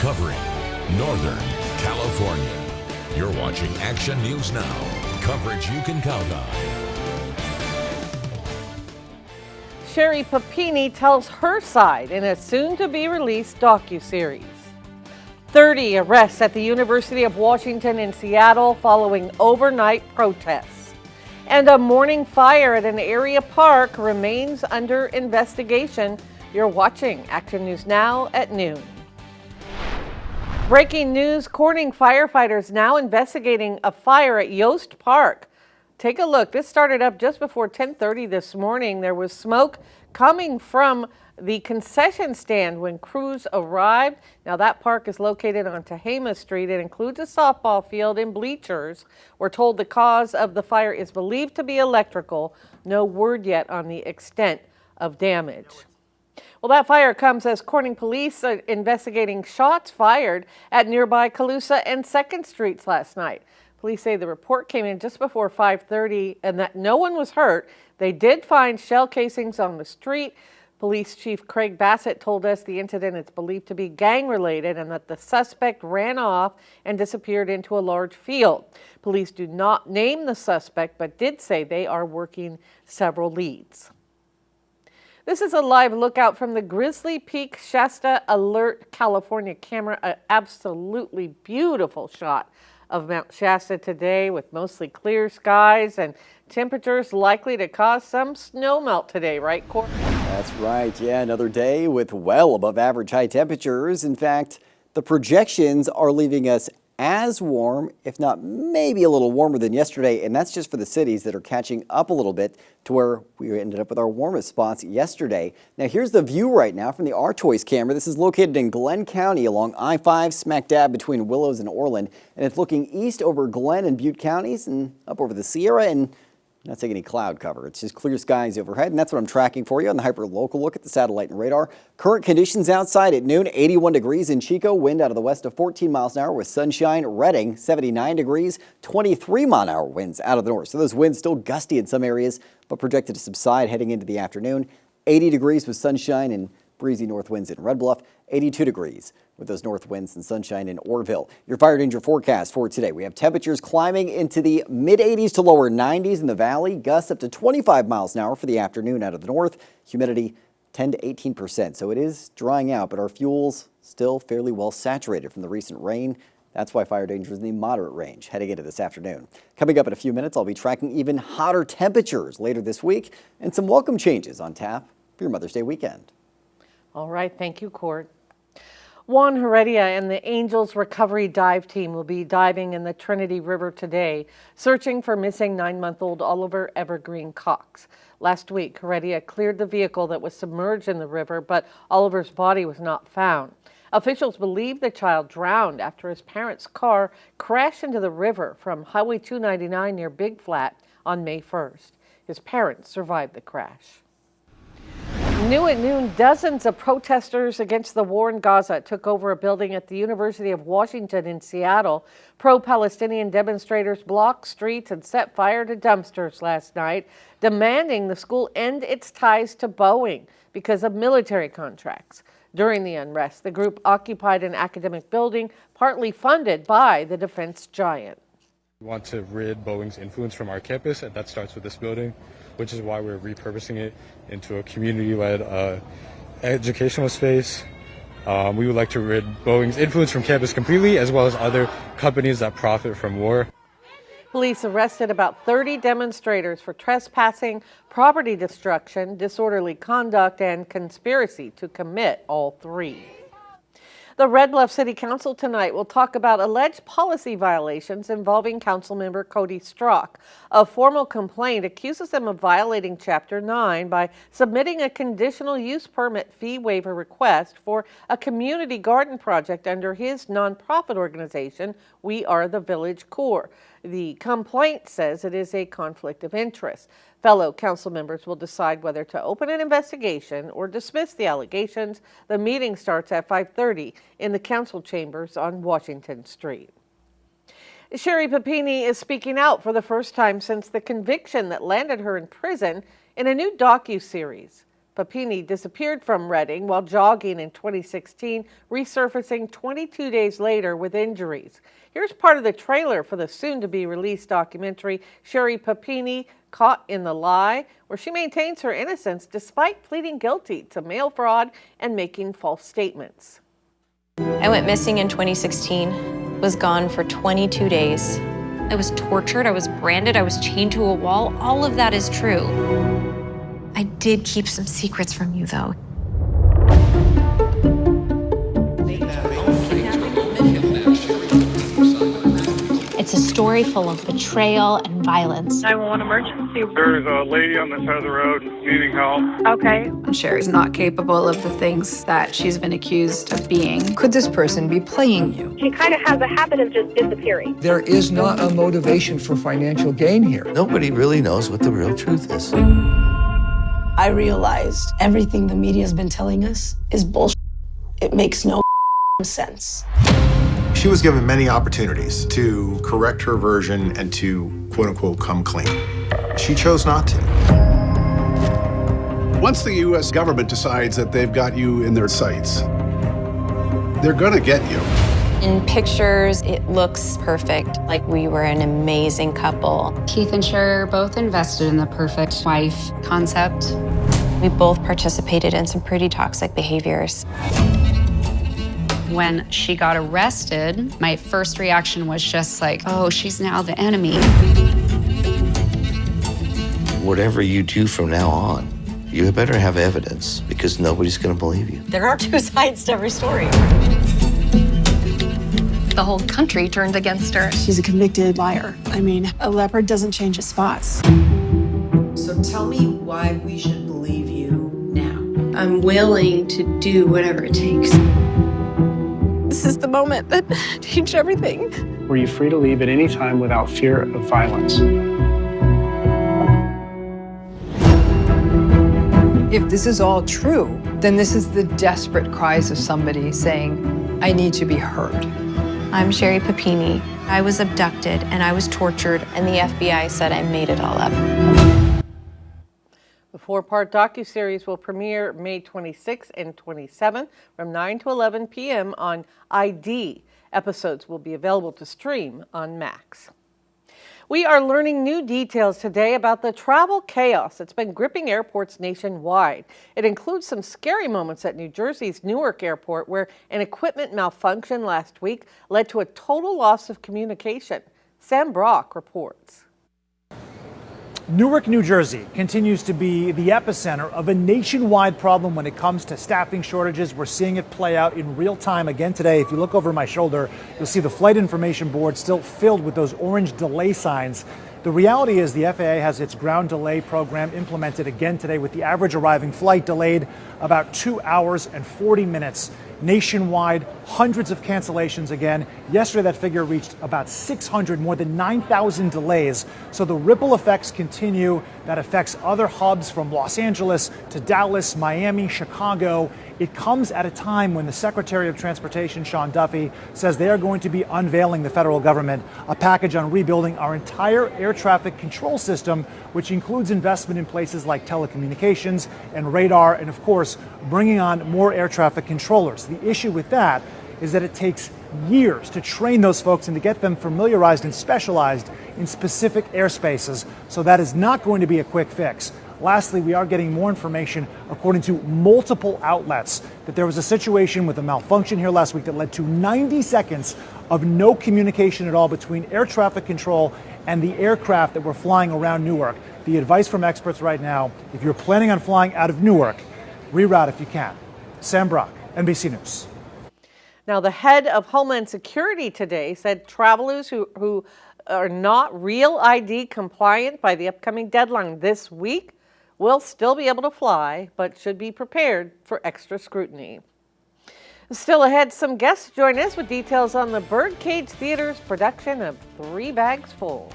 covering Northern California. You're watching Action News Now, coverage you can count on. Sherry Papini tells her side in a soon-to-be-released docuseries. 30 arrests at the University of Washington in Seattle following overnight protests. And a morning fire at an area park remains under investigation. You're watching Action News Now at noon. Breaking news, Corning firefighters now investigating a fire at Yost Park. Take a look. This started up just before 10:30 this morning. There was smoke coming from the concession stand when crews arrived. Now that park is located on Tehama Street. It includes a softball field and bleachers. We're told the cause of the fire is believed to be electrical. No word yet on the extent of damage. Well, that fire comes as Corning police are investigating shots fired at nearby Calusa and 2nd Streets last night. Police say the report came in just before 5:30 and that no one was hurt. They did find shell casings on the street. Police Chief Craig Bassett told us the incident is believed to be gang-related and that the suspect ran off and disappeared into a large field. Police do not name the suspect but did say they are working several leads. This is a live lookout from the Grizzly Peak Shasta Alert California camera. An absolutely beautiful shot of Mount Shasta today with mostly clear skies and temperatures likely to cause some snow melt today, right, Courtney? That's right. Yeah, another day with well above average high temperatures. In fact, the projections are leaving us as warm, if not maybe a little warmer than yesterday, and that's just for the cities that are catching up a little bit to where we ended up with our warmest spots yesterday. Now here's the view right now from the R-Choice camera. This is located in Glenn County along I-5, smack dab between Willows and Orland, and it's looking east over Glenn and Butte counties and up over the Sierra, and not seeing any cloud cover. It's just clear skies overhead, and that's what I'm tracking for you on the hyper-local look at the satellite and radar. Current conditions outside at noon, 81 degrees in Chico, wind out of the west of 14 miles an hour with sunshine. Redding, 79 degrees, 23-mile-an-hour winds out of the north. So those winds still gusty in some areas, but projected to subside heading into the afternoon. 80 degrees with sunshine and breezy north winds in Red Bluff. 82 degrees with those north winds and sunshine in Orville. Your fire danger forecast for today. We have temperatures climbing into the mid-80s to lower 90s in the valley. Gusts up to 25 miles an hour for the afternoon out of the north. Humidity 10 to 18%. So it is drying out, but our fuel's still fairly well saturated from the recent rain. That's why fire danger is in the moderate range heading into this afternoon. Coming up in a few minutes, I'll be tracking even hotter temperatures later this week and some welcome changes on tap for your Mother's Day weekend. All right, thank you, Court. Juan Heredia and the Angels Recovery Dive Team will be diving in the Trinity River today, searching for missing 9-month-old Oliver Evergreen Cox. Last week, Heredia cleared the vehicle that was submerged in the river, but Oliver's body was not found. Officials believe the child drowned after his parents' car crashed into the river from Highway 299 near Big Flat on May 1st. His parents survived the crash. New at noon, dozens of protesters against the war in Gaza took over a building at the University of Washington in Seattle. Pro-Palestinian demonstrators blocked streets and set fire to dumpsters last night, demanding the school end its ties to Boeing because of military contracts. During the unrest, the group occupied an academic building partly funded by the defense giant. We want to rid Boeing's influence from our campus, and that starts with this building, which is why we're repurposing it into a community-led educational space. We would like to rid Boeing's influence from campus completely, as well as other companies that profit from war. Police arrested about 30 demonstrators for trespassing, property destruction, disorderly conduct, and conspiracy to commit all three. The Red Bluff City Council tonight will talk about alleged policy violations involving Councilmember Cody Strzok. A formal complaint accuses him of violating Chapter 9 by submitting a conditional use permit fee waiver request for a community garden project under his nonprofit organization, We Are the Village Corps. The complaint says it is a conflict of interest. Fellow council members will decide whether to open an investigation or dismiss the allegations. The meeting starts at 5:30 in the council chambers on Washington Street. Sherry Papini is speaking out for the first time since the conviction that landed her in prison in a new docuseries. Papini disappeared from Redding while jogging in 2016, resurfacing 22 days later with injuries. Here's part of the trailer for the soon-to-be-released documentary, Sherry Papini, Caught in the Lie, where she maintains her innocence despite pleading guilty to mail fraud and making false statements. I went missing in 2016, was gone for 22 days. I was tortured, I was branded, I was chained to a wall. All of that is true. I did keep some secrets from you, though. It's a story full of betrayal and violence. 911 emergency. There's a lady on this side of the road needing help. Okay. Sherry's not capable of the things that she's been accused of being. Could this person be playing you? She kind of has a habit of just disappearing. There is not a motivation for financial gain here. Nobody really knows what the real truth is. I realized everything the media's been telling us is bullshit. It makes no sense. She was given many opportunities to correct her version and to, quote unquote, come clean. She chose not to. Once the U.S. government decides that they've got you in their sights, they're gonna get you. In pictures, it looks perfect, like we were an amazing couple. Keith and Sherry are both invested in the perfect wife concept. We both participated in some pretty toxic behaviors. When she got arrested, my first reaction was just like, oh, she's now the enemy. Whatever you do from now on, you better have evidence because nobody's going to believe you. There are two sides to every story. The whole country turned against her. She's a convicted liar. I mean, a leopard doesn't change his spots. So tell me why we should believe you now. I'm willing to do whatever it takes. This is the moment that changed everything. Were you free to leave at any time without fear of violence? If this is all true, then this is the desperate cries of somebody saying, I need to be heard. I'm Sherry Papini. I was abducted and I was tortured, and the FBI said I made it all up. The 4-part docuseries will premiere May 26th and 27th from 9 to 11 p.m. on ID. Episodes will be available to stream on Max. We are learning new details today about the travel chaos that's been gripping airports nationwide. It includes some scary moments at New Jersey's Newark Airport, where an equipment malfunction last week led to a total loss of communication. Sam Brock reports. Newark, New Jersey continues to be the epicenter of a nationwide problem when it comes to staffing shortages. We're seeing it play out in real time again today. If you look over my shoulder, you'll see the flight information board still filled with those orange delay signs. The reality is the FAA has its ground delay program implemented again today, with the average arriving flight delayed about 2 hours and 40 minutes. Nationwide, hundreds of cancellations again. Yesterday, that figure reached about 600, more than 9,000 delays. So the ripple effects continue. That affects other hubs from Los Angeles to Dallas, Miami, Chicago. It comes at a time when the Secretary of Transportation, Sean Duffy, says they are going to be unveiling the federal government a package on rebuilding our entire air traffic control system, which includes investment in places like telecommunications and radar, and of course, bringing on more air traffic controllers. The issue with that is that it takes years to train those folks and to get them familiarized and specialized in specific airspaces. So that is not going to be a quick fix. Lastly, we are getting more information, according to multiple outlets, that there was a situation with a malfunction here last week that led to 90 seconds of no communication at all between air traffic control and the aircraft that were flying around Newark. The advice from experts right now, if you're planning on flying out of Newark, reroute if you can. Sam Brock, NBC News. Now, the head of Homeland Security today said travelers who are not Real ID compliant by the upcoming deadline this week will still be able to fly, but should be prepared for extra scrutiny. Still ahead, some guests join us with details on the Birdcage Theater's production of 3 Bags Full.